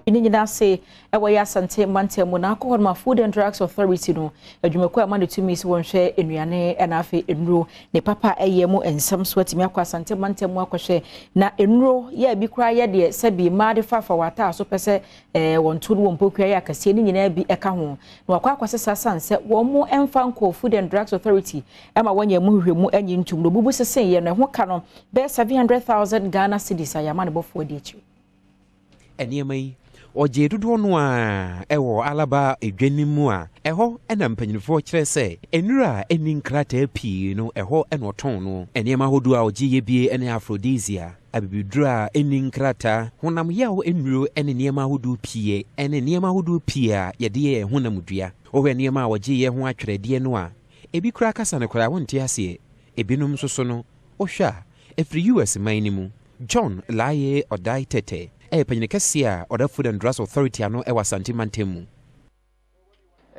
ini nyina se ewo ya Asante Mantemu na akọ ma Food and Drugs Authority no adwumako ama ne tumi se wonhwe enuane na afi enuro ne papa eyemu ensam so atimi akọ Asante Mantemu akọhwe na enuro ya bi kura ye de se bi ma de fafa wata so pese wonto no wompokua ya Kasee ni nyina bi eka ho na akọ akwasesa sanse wo mo emfa nko Food and Drugs Authority ama wanya mu hwemu anyi ntum no bubu sese ye no ho ka no be 700,000 Ghana cedis ayama ne bofo de echi eniemai oje dodo no a ewo alaba edwanimu a eho ena mpanyinfo kire se enura eni nkrata pii no eho eno ton no eniema hodu a oje ye bie ene aphrodisiacs abibidura eni nkrata honam yawo enuro ene niema hodu pie ene niema hodu pie a yede ye honamdua ohwe niema a oje ye ho atwerede no a ebi kura kasa ne kura wonte ase ebinum soso no ohwa efri US manimu John Laye Odai Tete Premtobre Kasee a Order Food and Drugs Authority ano ewa Asante Mantemu.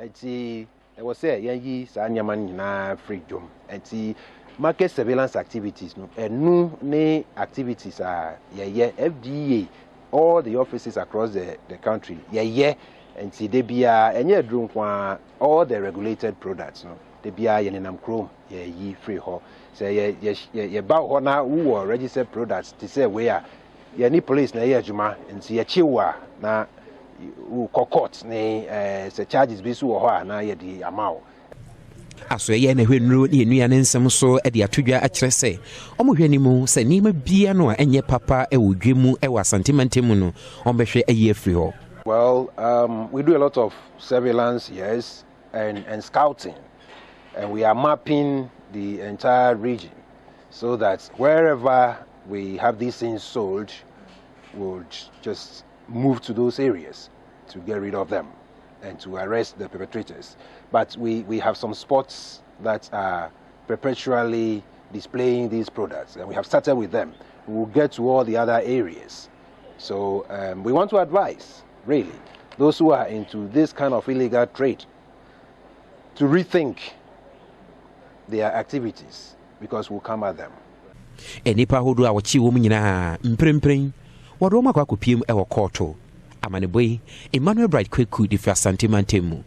Eti ewo say yanyi sa nyama nyina free dom. Eti market surveillance activities no enu ne activities are ye FDA all the offices across the country ye enti de bia enye drum kwa all the regulated products no de bia ye nenam chrome ye free ho say ye ba ho na wo registered products to say we are ye police na ye adwuma enti ye chiwa na u court ne se charges bi so ho na ye di amount aso ye na hwenuro ne enua ne nsem so e de atodwa a kire se omohwanimu se nima bia no enye papa e wodwemu e wa Asante Mantemu no ombehwe ayi afri ho. Well, we do a lot of surveillance, yes, and scouting, and we are mapping the entire region so that wherever we have these things sold, we'll just move to those areas to get rid of them and to arrest the perpetrators. But we have some spots that are perpetually displaying these products, and we have started with them. We'll get to all the other areas. So we want to advise, really, those who are into this kind of illegal trade to rethink their activities because we'll come at them. Enipa hodo a wachi wo nyina mprempren wodo makwa kopiem e wo court amaneboy Emmanuel Bright Kweku di Asante Mantemu.